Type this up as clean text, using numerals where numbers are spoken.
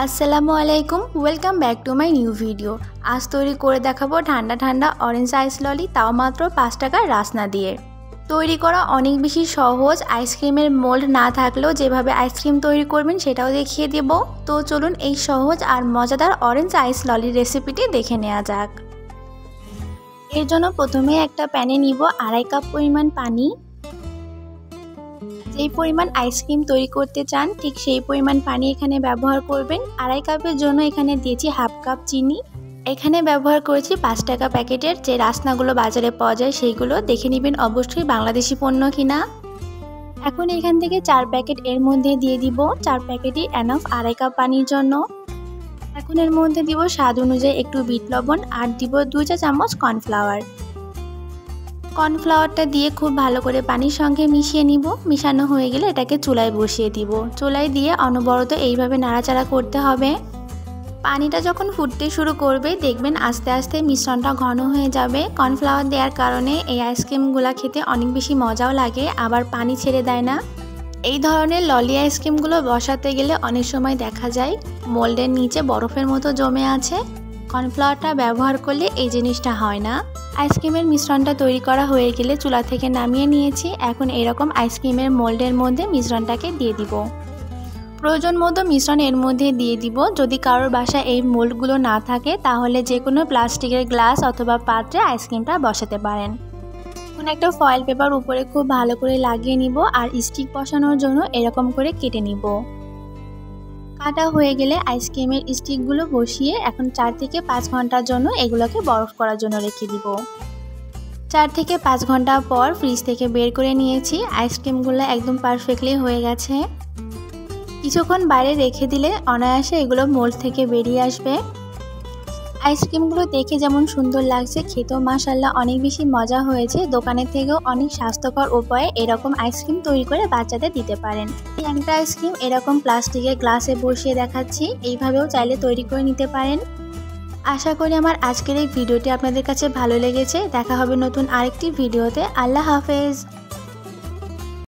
আসসালামু আলাইকুম, welcome back to my new video. আজ তৈরি করে দেখাবো ঠান্ডা ঠান্ডা অরেঞ্জ আইস ললি, তাও মাত্র 5 টাকার রাসনা দিয়ে। তৈরি করা অনেক বেশি সহজ। আইসক্রিমের মোল্ড না থাকলেও যেভাবে আইসক্রিম তৈরি করবেন সেটাও দেখিয়ে দেব। তো চলুন এই সহজ আর মজাদার অরেঞ্জ আইস ললির রেসিপিটি দেখে নেওয়া যাক। এর জন্য প্রথমে একটা প্যানে নিব 2.5 কাপ পরিমাণ পানি। যেই পরিমাণ আইসক্রিম তৈরি করতে চান ঠিক সেই পরিমাণ পানি এখানে ব্যবহার করবেন। 2.5 কাপের জন্য এখানে দিয়েছি 1/2 কাপ চিনি। এখানে ব্যবহার করেছি 5 টাকা প্যাকেটের যে রাসনাগুলো বাজারে পাওয়া যায় সেইগুলো। দেখে নেবেন অবশ্যই বাংলাদেশি পণ্য কিনা। এখন এখান থেকে 4 প্যাকেট এর মধ্যে দিয়ে দিব। 4 প্যাকেটই এনাফ 2.5 কাপ পানির জন্য। এখন এর মধ্যে দিব স্বাদ অনুযায়ী একটু বিট লবণ আর দিব 2 চা চামচ কর্নফ্লাওয়ার। কর্নফ্লাওয়ারটা দিয়ে খুব ভালো করে পানির সঙ্গে মিশিয়ে নিব। মিশানো হয়ে গেলে এটাকে চুলায় বসিয়ে দিব। চুলায় দিয়ে অনবরত এইভাবে নাড়াচাড়া করতে হবে। পানিটা যখন ফুটতে শুরু করবে দেখবেন আস্তে আস্তে মিশ্রণটা ঘন হয়ে যাবে। কর্নফ্লাওয়ার দেওয়ার কারণে এই আইসক্রিমগুলো খেতে অনেক বেশি মজাও লাগে, আবার পানি ছেড়ে দেয় না। এই ধরনের ললি আইসক্রিমগুলো বসাতে গেলে অনেক সময় দেখা যায় মোল্ডের নিচে বরফের মতো জমে আছে। কর্নফ্লাওয়ারটা ব্যবহার করলে এই জিনিসটা হয় না। আইসক্রিমের মিশ্রণটা তৈরি করা হয়ে গেলে চুলা থেকে নামিয়ে নিয়েছি। এখন এরকম আইসক্রিমের মোল্ডের মধ্যে মিশ্রণটাকে দিয়ে দিব। প্রয়োজন মতো মিশ্রণ এর মধ্যে দিয়ে দিব। যদি কারোর বাসায় এই মোল্ডগুলো না থাকে তাহলে যে কোনো প্লাস্টিকের গ্লাস অথবা পাত্রে আইসক্রিমটা বসাতে পারেন। এখন একটা ফয়েল পেপার উপরে খুব ভালো করে লাগিয়ে নিব আর স্টিক বসানোর জন্য এরকম করে কেটে নিব। কাটা হয়ে গেলে আইসক্রিমের স্টিকগুলো বসিয়ে এখন 4 থেকে 5 ঘন্টার জন্য এগুলোকে বরফ করার জন্য রেখে দিব। 4 থেকে 5 ঘন্টা পর ফ্রিজ থেকে বের করে নিয়েছি। আইসক্রিমগুলো একদম পারফেক্টলি হয়ে গেছে। কিছুক্ষণ বাইরে রেখে দিলে অনায়াসে এগুলো মোল্ড থেকে বেরিয়ে আসবে। আইসক্রিমগুলো দেখে যেমন সুন্দর লাগছে, খেতেও মাশাআল্লাহ অনেক বেশি মজা হয়েছে। দোকানের থেকেও অনেক স্বাস্থ্যকর উপায়ে এরকম আইসক্রিম তৈরি করে বাচ্চাদের দিতে পারেন। একটা আইসক্রিম এরকম প্লাস্টিকের গ্লাসে বসিয়ে দেখাচ্ছি, এইভাবেও চাইলে তৈরি করে নিতে পারেন। আশা করি আমার আজকের এই ভিডিওটি আপনাদের কাছে ভালো লেগেছে। দেখা হবে নতুন আরেকটি ভিডিওতে। আল্লাহ হাফেজ।